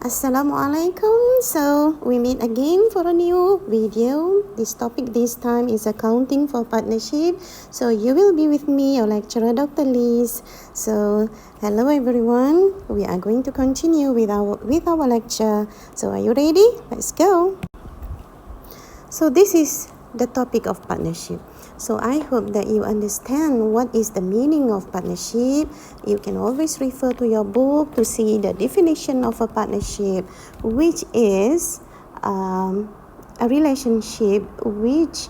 Assalamualaikum. So we meet again for a new video. This topic this time is accounting for partnership. So you will be with me, your lecturer, Dr. Lizz. So hello everyone. We are going to continue with our lecture. So are you ready? Let's go. So this is the topic of partnership. So I hope that you understand what is the meaning of partnership. You can always refer to your book to see the definition of a partnership, which is a relationship which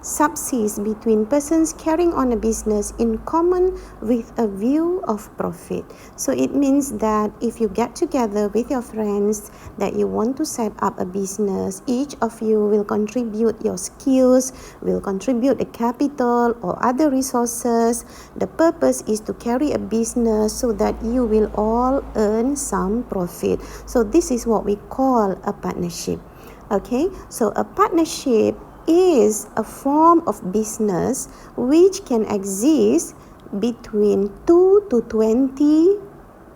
subsists between persons carrying on a business in common with a view of profit. So it means that if you get together with your friends that you want to set up a business, each of you will contribute your skills, will contribute the capital or other resources. The purpose is to carry a business so that you will all earn some profit. So this is what we call a partnership. Okay, so a partnership is a form of business which can exist between 2 to 20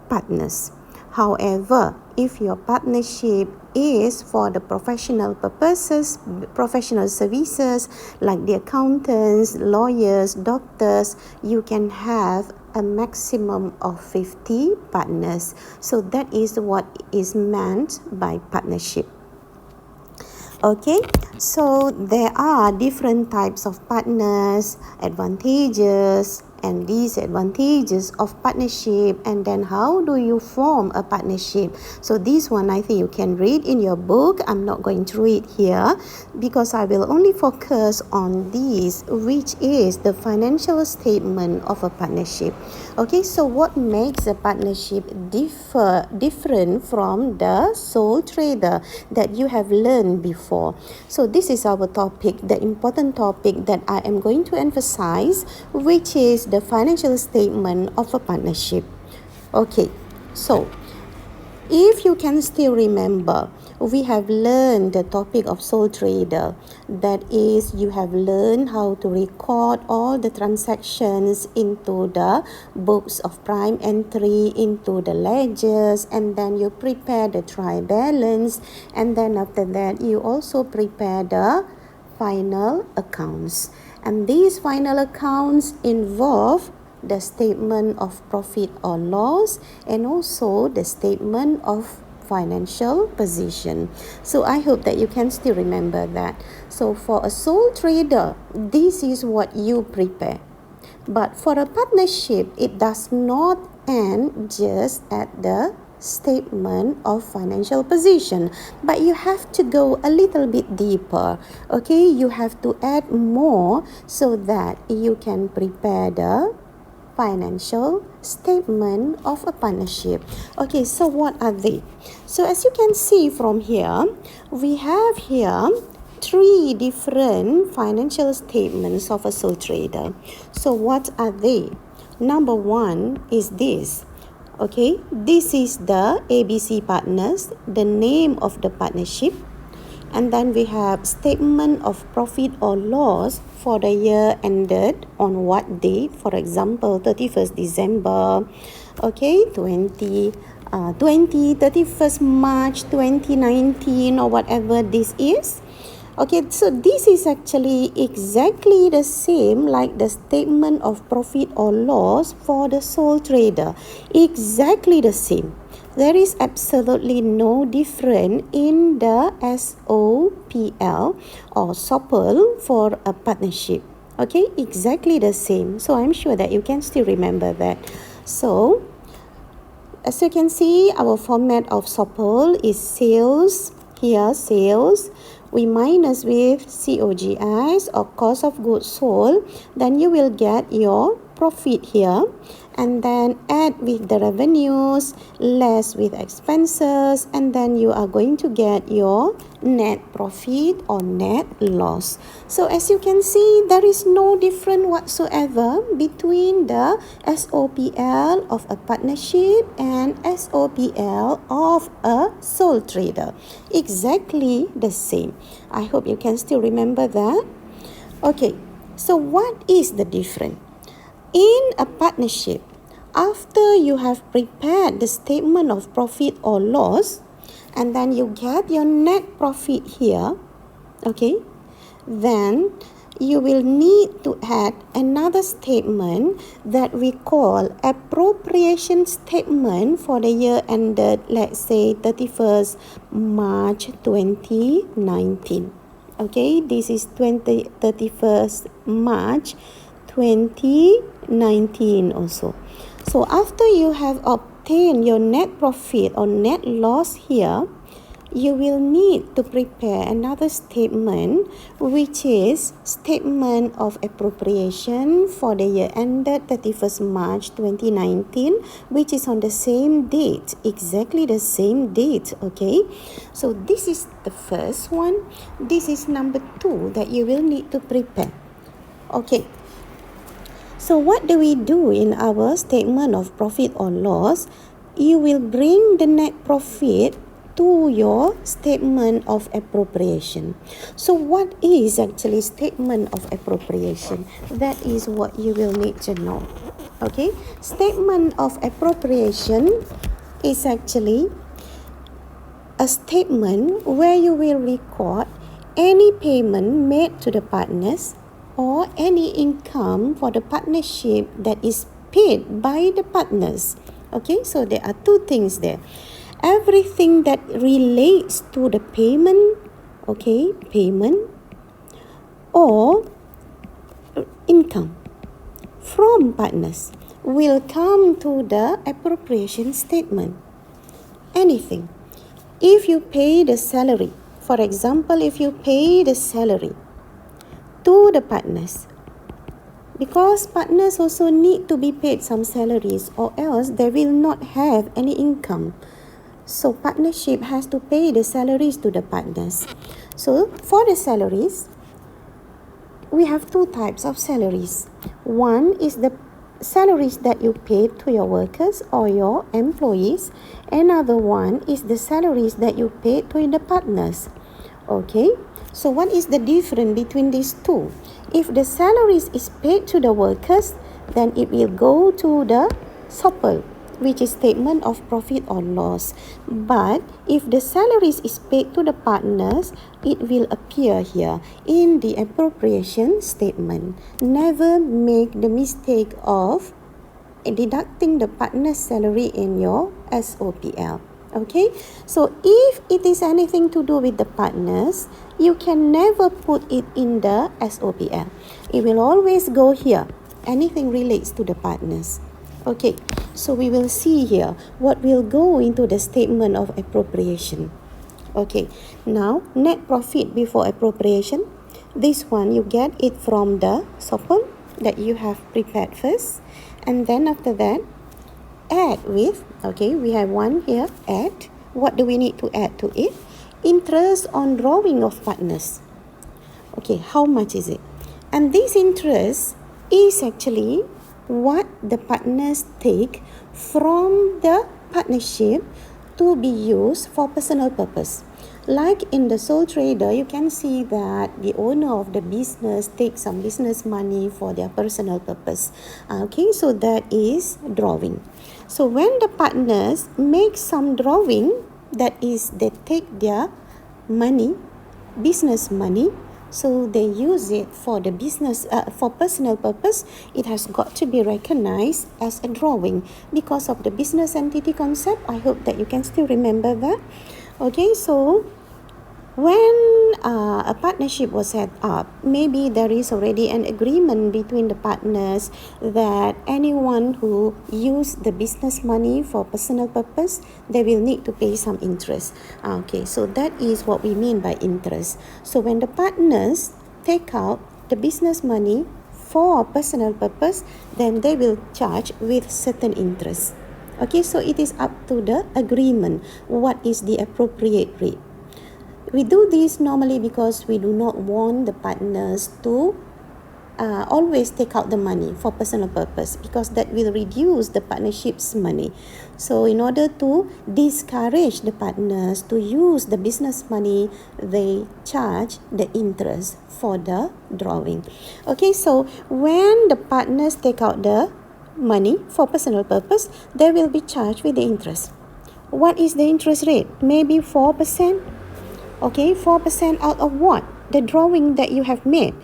partners. However, if your partnership is for the professional purposes, professional services like the accountants, lawyers, doctors, you can have a maximum of 50 partners. So that is what is meant by partnership. Okay, so there are different types of partners, advantages and disadvantages of partnership, and then how do you form a partnership. So this one I think you can read in your book. I'm not going to read here because I will only focus on this, which is the financial statement of a partnership. Okay, so what makes a partnership different from the sole trader that you have learned before? So this is our topic, the important topic that I am going to emphasize, which is the financial statement of a partnership. Okay, so if you can still remember, we have learned the topic of sole trader. That is, you have learned how to record all the transactions into the books of prime entry, into the ledgers, and then you prepare the trial balance, and then after that you also prepare the final accounts. And these final accounts involve the statement of profit or loss and also the statement of financial position. So I hope that you can still remember that. So for a sole trader, this is what you prepare. But for a partnership, it does not end just at the statement of financial position, but you have to go a little bit deeper. Okay, you have to add more so that you can prepare the financial statement of a partnership. Okay, so what are they? So as you can see from here, we have here 3 different financial statements of a sole trader. So what are they? Number 1 is this. Okay, this is the ABC partners, the name of the partnership. And then we have statement of profit or loss for the year ended on what date. For example, 31st December, okay, 31st March 2019 or whatever this is. Okay, so this is actually exactly the same like the statement of profit or loss for the sole trader. Exactly the same. There is absolutely no difference in the SOPL or SOPL for a partnership. Okay, exactly the same. So I'm sure that you can still remember that. So as you can see, our format of SOPL is sales. Here, sales. We minus with COGS or cost of goods sold. Then you will get your profit here. And then add with the revenues, less with expenses, and then you are going to get your net profit or net loss. So as you can see, there is no difference whatsoever between the SOPL of a partnership and SOPL of a sole trader. Exactly the same. I hope you can still remember that. Okay, so what is the difference? In a partnership, after you have prepared the statement of profit or loss, and then you get your net profit here, okay, then you will need to add another statement that we call appropriation statement for the year ended, let's say 31st March 2019. Okay, this is 31st March 2019 also. So after you have obtained your net profit or net loss here, you will need to prepare another statement, which is statement of appropriation for the year ended 31st March 2019, which is on the same date, exactly the same date, okay? So this is the first one. This is number 2 that you will need to prepare. Okay. So what do we do in our statement of profit or loss? You will bring the net profit to your statement of appropriation. So what is actually statement of appropriation? That is what you will need to know. Okay, statement of appropriation is actually a statement where you will record any payment made to the partners or any income for the partnership that is paid by the partners. Okay, so there are two things there. Everything that relates to the payment, okay, payment or income from partners will come to the appropriation statement. Anything. If you pay the salary, for example, if you pay the salary to the partners, because partners also need to be paid some salaries, or else they will not have any income. So partnership has to pay the salaries to the partners. So for the salaries, we have two types of salaries. One is the salaries that you pay to your workers or your employees. Another one is the salaries that you pay to the partners. Okay, so what is the difference between these two? If the salaries is paid to the workers, then it will go to the SOPL, which is statement of profit or loss. But if the salaries is paid to the partners, it will appear here in the appropriation statement. Never make the mistake of deducting the partner's salary in your SOPL. Okay, so if it is anything to do with the partners, you can never put it in the SOPL. It will always go here. Anything relates to the partners. Okay, so we will see here what will go into the statement of appropriation. Okay, now net profit before appropriation. This one you get it from the SOPL that you have prepared first. And then after that, add with, okay, we have one here, add. What do we need to add to it? Interest on drawing of partners. Okay, how much is it? And this interest is actually what the partners take from the partnership to be used for personal purpose. Like in the sole trader, you can see that the owner of the business takes some business money for their personal purpose. Okay, so that is drawing. So when the partners make some drawing, that is they take their money, business money, so they use it for the business, for personal purpose, it has got to be recognized as a drawing because of the business entity concept. I hope that you can still remember that. Okay, so when a partnership was set up, maybe there is already an agreement between the partners that anyone who use the business money for personal purpose, they will need to pay some interest. Okay, so that is what we mean by interest. So when the partners take out the business money for personal purpose, then they will charge with certain interest. Okay, so it is up to the agreement what is the appropriate rate. We do this normally because we do not want the partners to always take out the money for personal purpose, because that will reduce the partnership's money. So in order to discourage the partners to use the business money, they charge the interest for the drawing. Okay, so when the partners take out the money for personal purpose, they will be charged with the interest. What is the interest rate? Maybe 4%. Okay, 4% out of what? The drawing that you have made.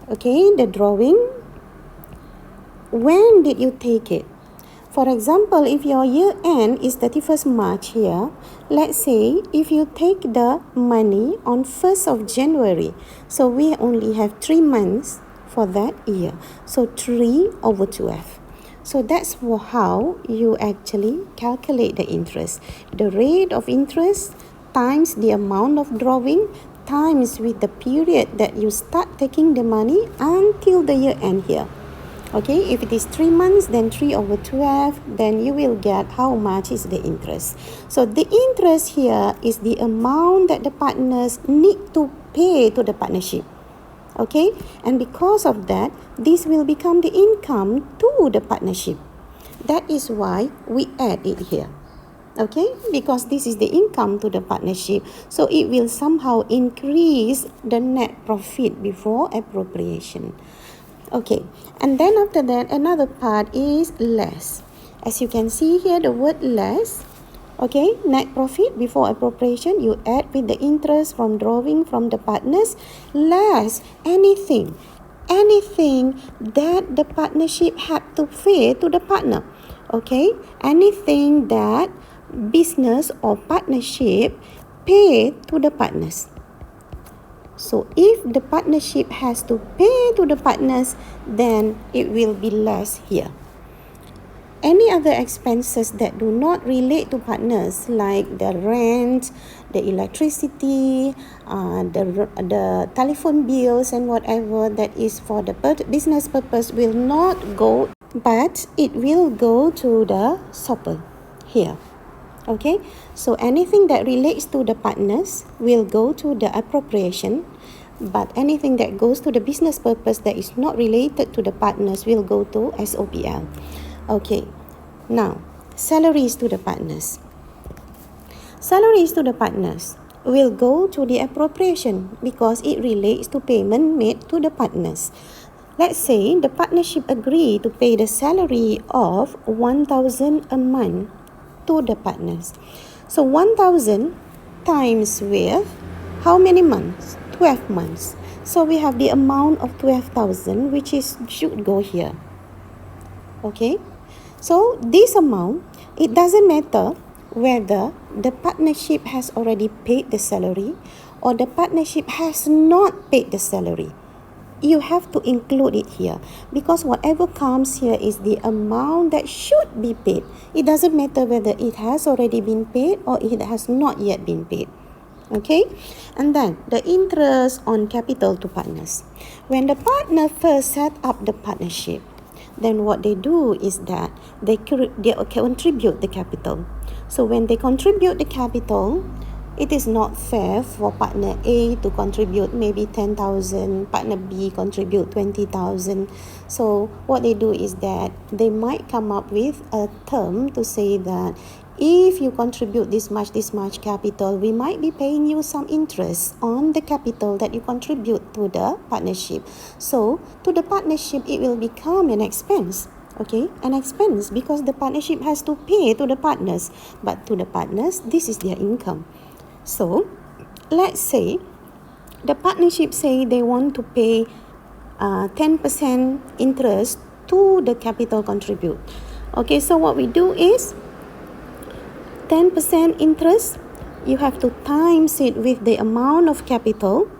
Okay, the drawing. When did you take it? For example, if your year end is 31st March here, let's say if you take the money on 1st of January, so we only have 3 months for that year. So 3 over 12. So that's how you actually calculate the interest. The rate of interest times the amount of drawing times with the period that you start taking the money until the year end here. Okay, if it is 3 months, then 3 over 12, then you will get how much is the interest. So the interest here is the amount that the partners need to pay to the partnership. Okay, and because of that, this will become the income to the partnership. That is why we add it here. Okay, because this is the income to the partnership, so it will somehow increase the net profit before appropriation. Okay, and then after that, another part is less. As you can see here, the word less. Okay, net profit before appropriation, you add with the interest from drawing from the partners, less anything that the partnership had to pay to the partner. Okay, anything that business or partnership pay to the partners. So if the partnership has to pay to the partners, then it will be less here. Any other expenses that do not relate to partners, like the rent, the electricity, the telephone bills and whatever that is for the business purpose, will not go, but it will go to the shopper here. Okay, so anything that relates to the partners will go to the appropriation, but anything that goes to the business purpose that is not related to the partners will go to SOPL. Okay, now salaries to the partners. Salaries to the partners will go to the appropriation because it relates to payment made to the partners. Let's say the partnership agree to pay the salary of 1,000 a month to the partners. So 1,000 times with how many months? 12 months. So we have the amount of 12,000 which should go here. Okay, so this amount, it doesn't matter whether the partnership has already paid the salary or the partnership has not paid the salary. You have to include it here because whatever comes here is the amount that should be paid. It doesn't matter whether it has already been paid or it has not yet been paid. Okay, and then the interest on capital to partners. When the partner first set up the partnership, then what they do is that they contribute the capital. So when they contribute the capital, it is not fair for partner A to contribute maybe 10,000, partner B contribute 20,000. So what they do is that they might come up with a term to say that if you contribute this much capital, we might be paying you some interest on the capital that you contribute to the partnership. So to the partnership, it will become an expense. Okay, an expense because the partnership has to pay to the partners. But to the partners, this is their income. So, let's say the partnership say they want to pay 10% interest to the capital contribute. Okay, so what we do is 10% interest, you have to times it with the amount of capital.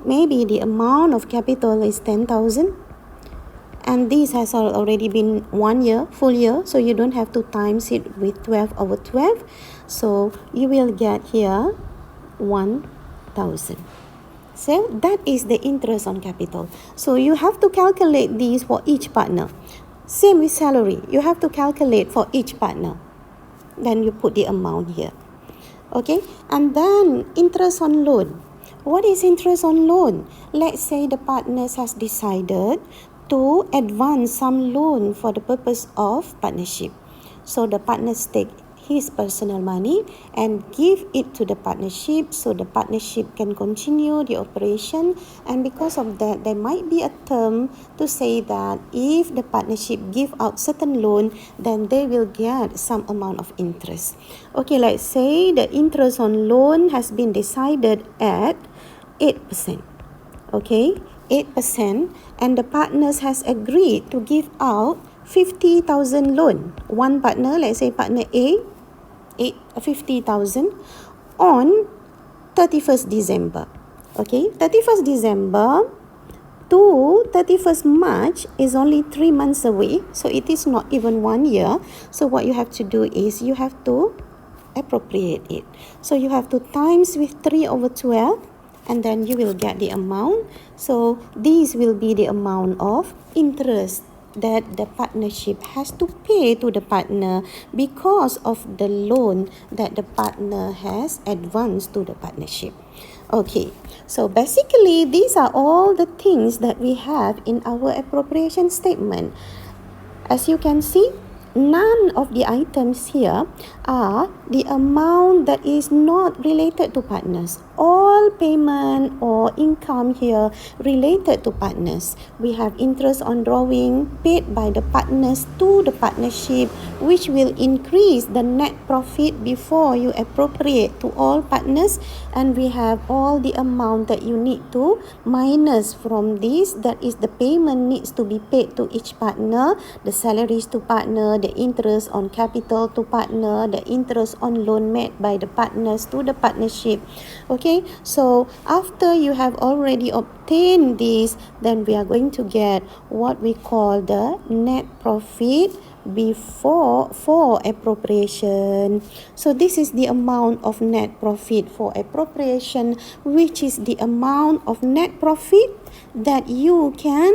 Maybe the amount of capital is 10,000. And this has already been 1 year, full year, so you don't have to times it with 12 over 12. So you will get here 1,000. So that is the interest on capital. So you have to calculate these for each partner. Same with salary. You have to calculate for each partner. Then you put the amount here. Okay, and then interest on loan. What is interest on loan? Let's say the partners has decided to advance some loan for the purpose of partnership. So the partners take his personal money and give it to the partnership so the partnership can continue the operation. And because of that, there might be a term to say that if the partnership give out certain loan, then they will get some amount of interest. Okay, let's say the interest on loan has been decided at 8%. Okay, 8%, and the partners has agreed to give out 50,000 loan. One partner, let's say partner A, 50,000 on 31st December. Okay, 31st December to 31st March is only 3 months away, so it is not even 1 year. So what you have to do is you have to appropriate it. So you have to times with 3/12, and then you will get the amount. So this will be the amount of interest that the partnership has to pay to the partner because of the loan that the partner has advanced to the partnership. Okay, so basically these are all the things that we have in our appropriation statement. As you can see, none of the items here are the amount that is not related to partners. All payment or income here related to partners. We have interest on drawing paid by the partners to the partnership, which will increase the net profit before you appropriate to all partners. And we have all the amount that you need to minus from this, that is the payment needs to be paid to each partner, the salaries to partner, the interest on capital to partner, the interest on loan made by the partners to the partnership. Okay, so after you have already obtained this, then we are going to get what we call the net profit for appropriation. So this is the amount of net profit for appropriation, which is the amount of net profit that you can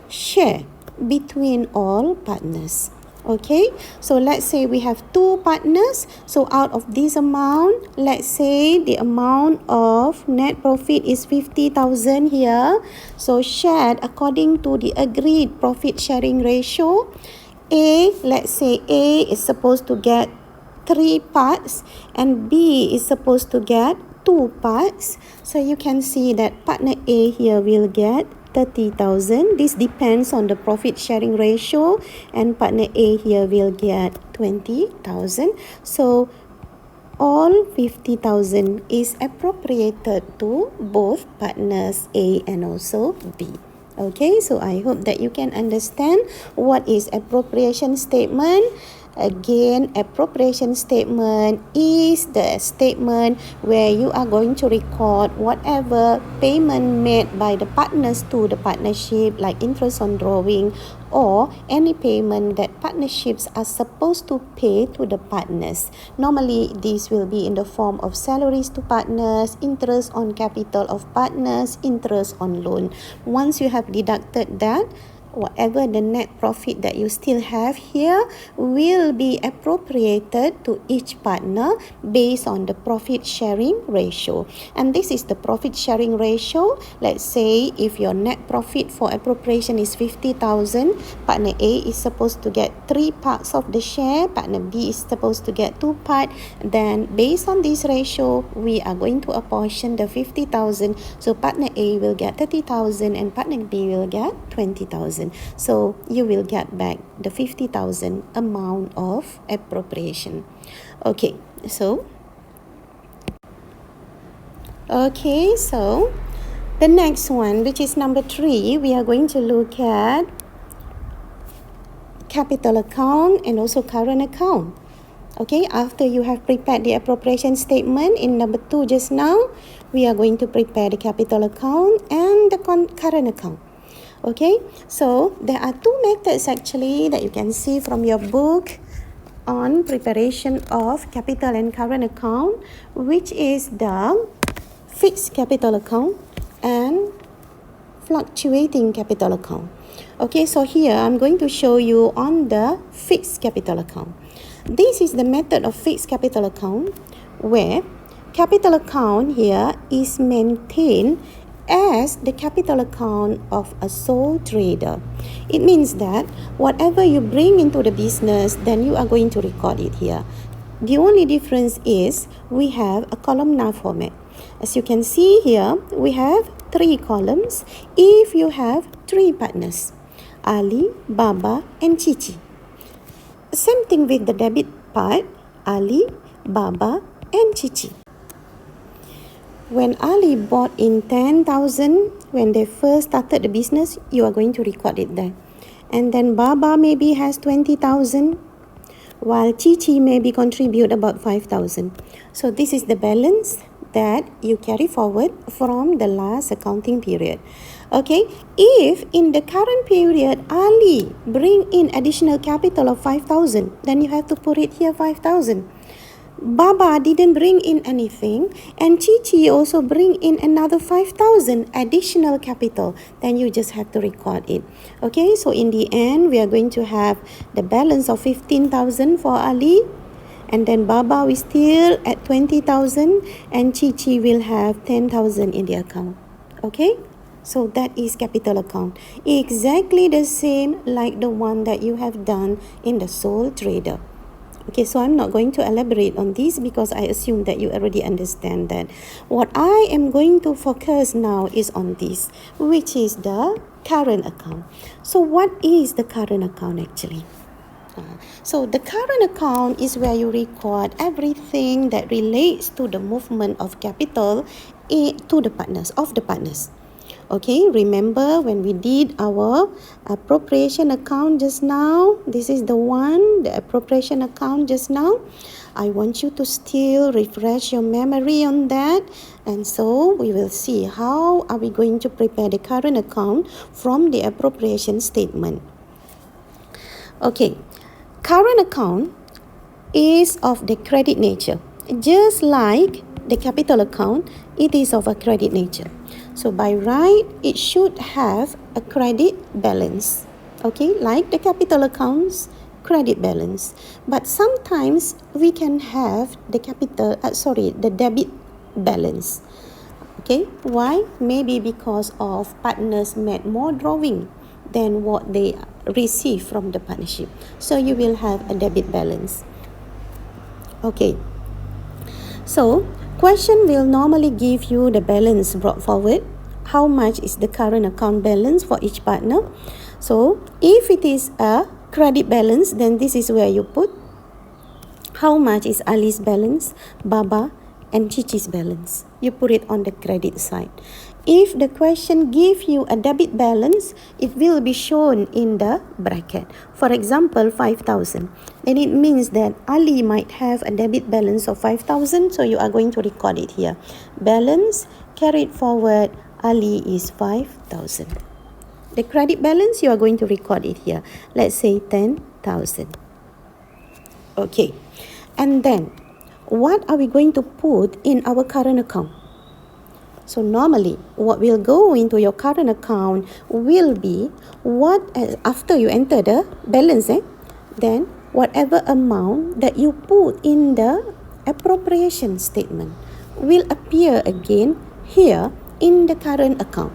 share between all partners. Okay, so let's say we have 2 partners. So out of this amount, let's say the amount of net profit is 50,000 here. So shared according to the agreed profit sharing ratio. Let's say A is supposed to get 3 parts and B is supposed to get 2 parts. So you can see that partner A here will get 30,000. This depends on the profit sharing ratio, and partner A here will get 20,000. So all 50,000 is appropriated to both partners A and also B. Okay, so I hope that you can understand what is appropriation statement. Again, appropriation statement is the statement where you are going to record whatever payment made by the partners to the partnership, like interest on drawing or any payment that partnerships are supposed to pay to the partners. Normally, this will be in the form of salaries to partners, interest on capital of partners, interest on loan. Once you have deducted that, whatever the net profit that you still have here will be appropriated to each partner based on the profit sharing ratio. And this is the profit sharing ratio. Let's say if your net profit for appropriation is 50,000, partner A is supposed to get 3 parts of the share, partner B is supposed to get 2 parts. Then based on this ratio, we are going to apportion the 50,000. So partner A will get 30,000 and partner B will get 20,000. So you will get back the 50,000 amount of appropriation. Okay, so the next one, which is number 3, we are going to look at capital account and also current account. Okay, after you have prepared the appropriation statement in number 2 just now, we are going to prepare the capital account and the current account. Okay, so there are 2 methods actually that you can see from your book on preparation of capital and current account, which is the fixed capital account and fluctuating capital account. Okay, so here I'm going to show you on the fixed capital account. This is the method of fixed capital account where capital account here is maintained as the capital account of a sole trader. It means that whatever you bring into the business, then you are going to record it here. The only difference is we have a columnar format. As you can see here, we have 3 columns if you have 3 partners, Ali, Baba and Chichi. Same thing with the debit part, Ali, Baba and Chichi. When Ali bought in 10,000, when they first started the business, you are going to record it there. And then Baba maybe has 20,000, while Chichi maybe contribute about 5,000. So this is the balance that you carry forward from the last accounting period. Okay, if in the current period Ali bring in additional capital of 5,000, then you have to put it here 5,000. Baba didn't bring in anything and Chichi also bring in another 5,000 additional capital, then you just have to record it. Okay, so in the end we are going to have the balance of 15,000 for Ali, and then Baba is still at 20,000 and Chichi will have 10,000 in the account. Okay, so that is capital account, exactly the same like the one that you have done in the sole trader. Okay, so I'm not going to elaborate on this because I assume that you already understand that. What I am going to focus now is on this, which is the current account. So what is the current account actually? So the current account is where you record everything that relates to the movement of capital to the partners, of the partners. Okay, remember when we did our appropriation account just now, this is the one, the appropriation account just now. I want you to still refresh your memory on that, and so we will see how are we going to prepare the current account from the appropriation statement. Okay, current account is of the credit nature, just like the capital account, it is of a credit nature. So by right, it should have a credit balance. Okay, like the capital accounts, credit balance. But sometimes we can have the the debit balance. Okay, why? Maybe because of partners made more drawing than what they receive from the partnership. So you will have a debit balance. Okay, so question will normally give you the balance brought forward. How much is the current account balance for each partner? So if it is a credit balance, then this is where you put how much is Ali's balance, Baba and Chichi's balance. You put it on the credit side. If the question gives you a debit balance, it will be shown in the bracket. For example, 5,000. Then it means that Ali might have a debit balance of 5,000, so you are going to record it here. Balance carried forward, Ali is 5,000. The credit balance, you are going to record it here. Let's say 10,000. Okay. And then, what are we going to put in our current account? So normally, what will go into your current account will be after you enter the balance, then whatever amount that you put in the appropriation statement will appear again here in the current account.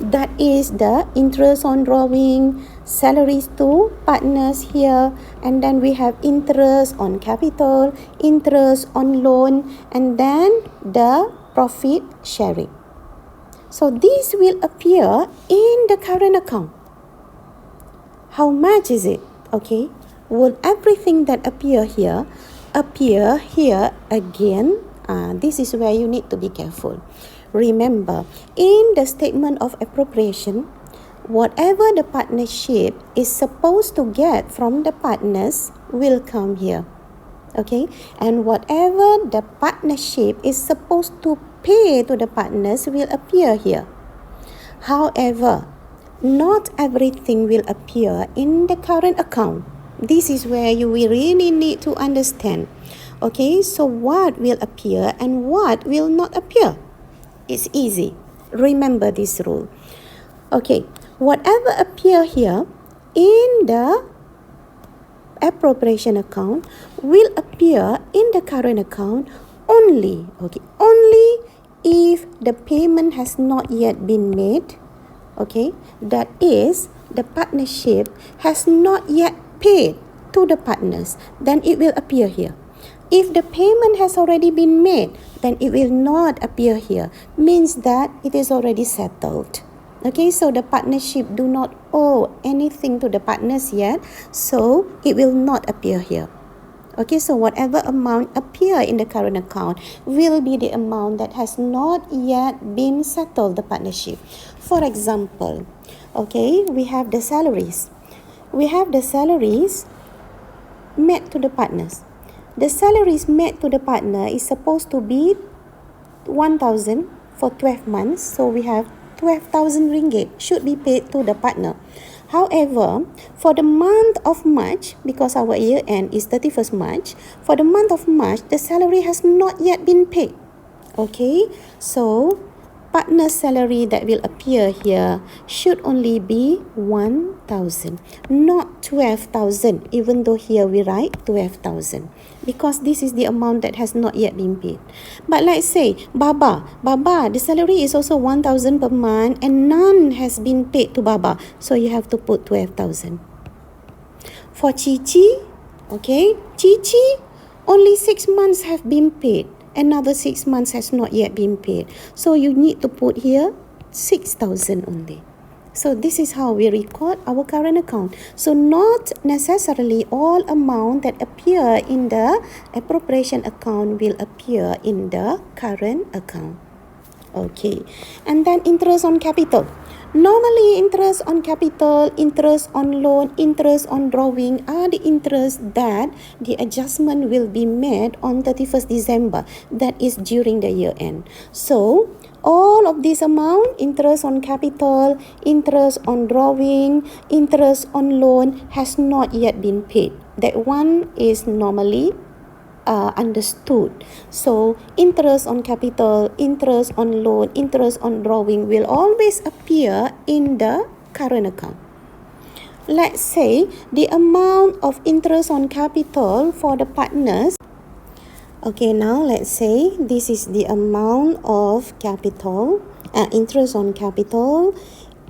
That is the interest on drawing, salaries to partners here, and then we have interest on capital, interest on loan, and then the profit sharing. So this will appear in the current account. How much is it? Okay, will everything that appear here again? This is where you need to be careful. Remember, in the statement of appropriation, whatever the partnership is supposed to get from the partners will come here. Okay, and whatever the partnership is supposed to pay to the partners will appear here. However, not everything will appear in the current account. This is where you will really need to understand. Okay, so what will appear and what will not appear? It's easy. Remember this rule. Okay, whatever appear here in the appropriation account will appear in the current account only if the payment has not yet been made. Okay, that is, the partnership has not yet paid to the partners, then it will appear here. If the payment has already been made, then it will not appear here. Means that it is already settled. Okay, so the partnership do not owe anything to the partners yet, so it will not appear here. Okay, so whatever amount appear in the current account will be the amount that has not yet been settled the partnership. For example, okay, we have the salaries. We have the salaries made to the partners. The salaries made to the partner is supposed to be 1,000 for 12 months. So we have 12,000 ringgit should be paid to the partner. However, for the month of March, because our year end is 31st March, for the month of March, the salary has not yet been paid. Okay, so partner salary that will appear here should only be 1,000, not 12,000, even though here we write 12,000, because this is the amount that has not yet been paid. But let's say Baba, the salary is also 1,000 per month and none has been paid to Baba, so you have to put 12,000. For Chichi, okay, Chichi, only 6 months have been paid. Another 6 months has not yet been paid. So you need to put here 6,000 only. So this is how we record our current account. So not necessarily all amount that appear in the appropriation account will appear in the current account. Okay, and then interest on capital. Normally, interest on capital, interest on loan, interest on drawing are the interest that the adjustment will be made on 31st December. That is during the year end. So, all of this amount, interest on capital, interest on drawing, interest on loan has not yet been paid. That one is normally understood. So interest on capital, interest on loan, interest on drawing will always appear in the current account. Let's say the amount of interest on capital for the partners. Okay, now let's say this is the amount of capital, interest on capital,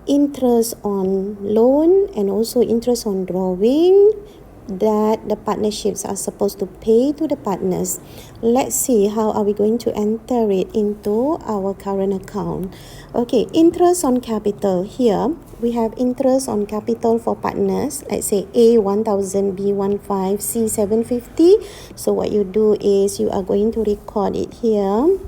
interest on loan, and also interest on drawing that the partnerships are supposed to pay to the partners. Let's see how are we going to enter it into our current account. Okay, interest on capital. Here we have interest on capital for partners. Let's say A 1,000, B 1,500, C 750. So what you do is you are going to record it here.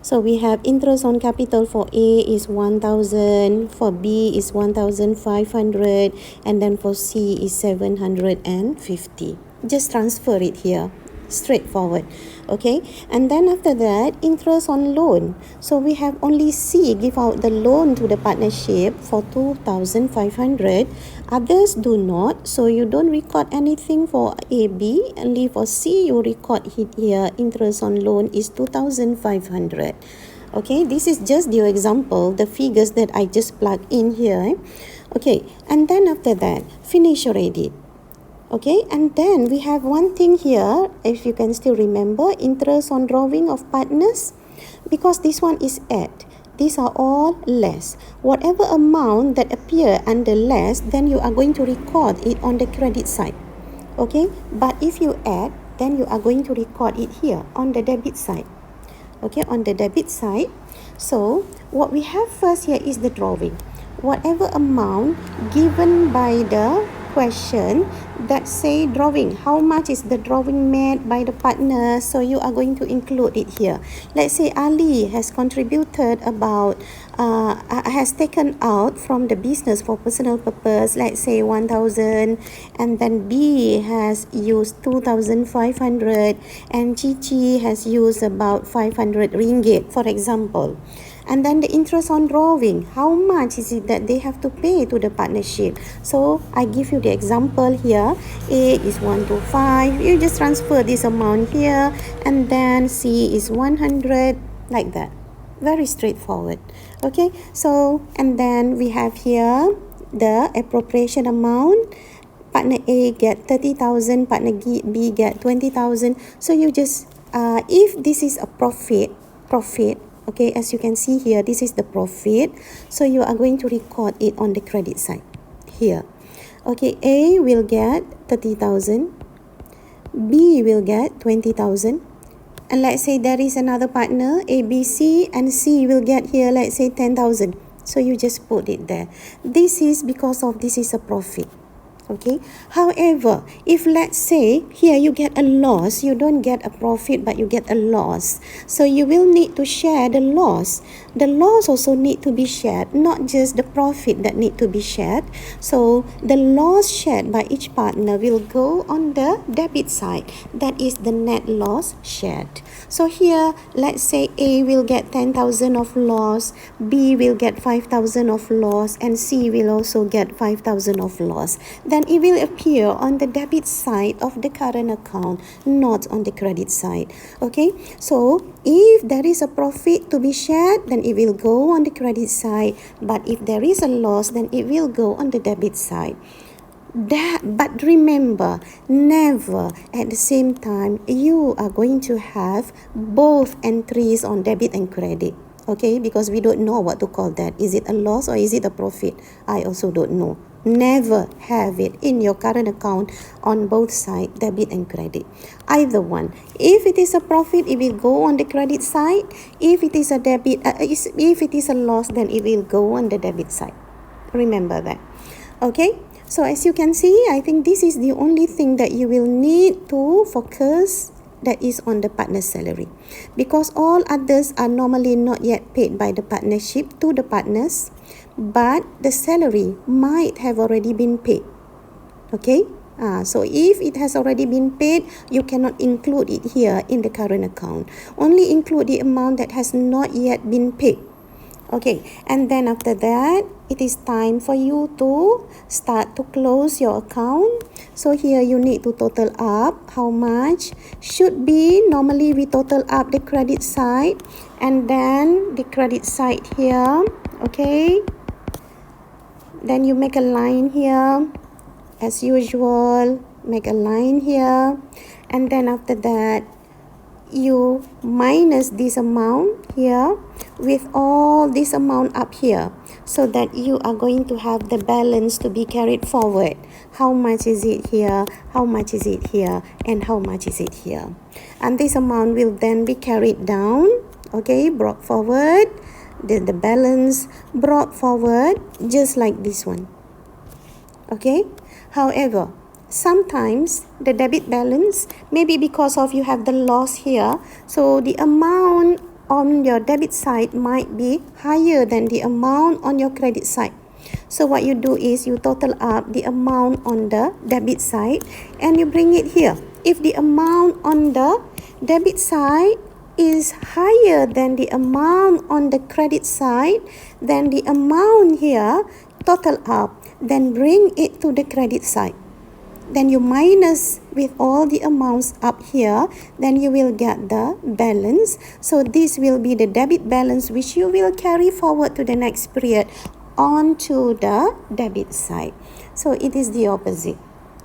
So we have interest on capital for A is 1,000, for B is 1,500, and then for C is 750. Just transfer it here, straightforward. Okay, and then after that, interest on loan. So we have only C give out the loan to the partnership for 2,500. Others do not, so you don't record anything for A, B. Only for C you record here interest on loan is 2,500. Okay, this is just your example, the figures that I just plugged in here. Okay, and then after that, finish already. Okay, and then we have one thing here, if you can still remember, interest on drawing of partners, because this one is add. These are all less. Whatever amount that appear under less, then you are going to record it on the credit side. Okay, but if you add, then you are going to record it here on the debit side. Okay, on the debit side. So what we have first here is the drawing. Whatever amount given by the question that say drawing, how much is the drawing made by the partner, so you are going to include it here. Let's say Ali has contributed about has taken out from the business for personal purpose, let's say 1,000, and then B has used 2,500, and Chichi has used about 500 ringgit, for example. And then the interest on drawing, how much is it that they have to pay to the partnership? So I give you the example here. A is 125, you just transfer this amount here, and then C is 100, like that. Very straightforward. Okay, so and then we have here the appropriation amount. Partner A get 30,000, partner B get 20,000. So you just if this is a profit, okay, as you can see here, this is the profit, so you are going to record it on the credit side here. Okay, A will get 30,000, B will get 20,000. And let's say there is another partner, A, B, C, and C will get here, let's say 10,000. So you just put it there. This is because of this is a profit. Okay. However, if let's say here you get a loss, you don't get a profit, but you get a loss. So you will need to share the loss. The loss also need to be shared, not just the profit that need to be shared. So the loss shared by each partner will go on the debit side. That is the net loss shared. So here, let's say A will get 10,000 of loss, B will get 5,000 of loss, and C will also get 5,000 of loss. Then it will appear on the debit side of the current account, not on the credit side. Okay, so if there is a profit to be shared, then it will go on the credit side. But if there is a loss, then it will go on the debit side. But remember, never at the same time you are going to have both entries on debit and credit. Okay, because we don't know what to call that. Is it a loss or is it a profit? I also don't know. Never have it in your current account on both sides, debit and credit. Either one. If it is a profit, it will go on the credit side. If it is a debit, if it is a loss, then it will go on the debit side. Remember that. Okay. So as you can see, I think this is the only thing that you will need to focus, that is on the partner's salary, because all others are normally not yet paid by the partnership to the partners, but the salary might have already been paid. Okay, so if it has already been paid, you cannot include it here in the current account. Only include the amount that has not yet been paid. Okay, and then after that, it is time for you to start to close your account. So here you need to total up how much should be. Normally we total up the credit side and then the credit side here. Okay, then you make a line here as usual, make a line here, and then after that you minus this amount here with all this amount up here, so that you are going to have the balance to be carried forward. How much is it here, how much is it here, and how much is it here, and this amount will then be carried down. Okay, brought forward, the balance brought forward, just like this one. Okay, however, sometimes the debit balance, maybe because of you have the loss here, so the amount on your debit side might be higher than the amount on your credit side. So what you do is you total up the amount on the debit side and you bring it here. If the amount on the debit side is higher than the amount on the credit side, then the amount here total up, then bring it to the credit side. Then you minus with all the amounts up here, then you will get the balance. So this will be the debit balance which you will carry forward to the next period onto the debit side. So it is the opposite.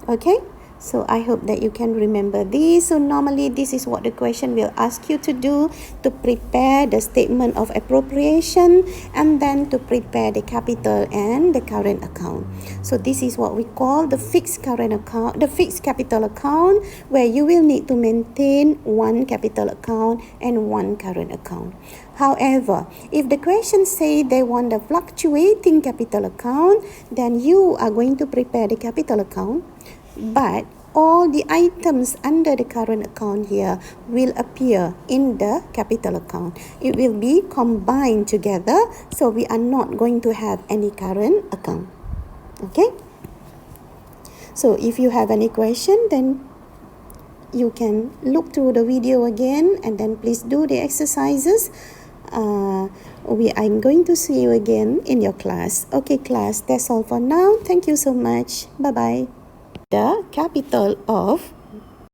Okay, so I hope that you can remember this. So normally this is what the question will ask you to do, to prepare the statement of appropriation and then to prepare the capital and the current account. So this is what we call the fixed current account, the fixed capital account, where you will need to maintain one capital account and one current account. However, if the question say they want the fluctuating capital account, then you are going to prepare the capital account, but all the items under the current account here will appear in the capital account. It will be combined together, so we are not going to have any current account. Okay? So if you have any question, then you can look through the video again and then please do the exercises. I'm going to see you again in your class. Okay, class, that's all for now. Thank you so much. Bye-bye. The capital of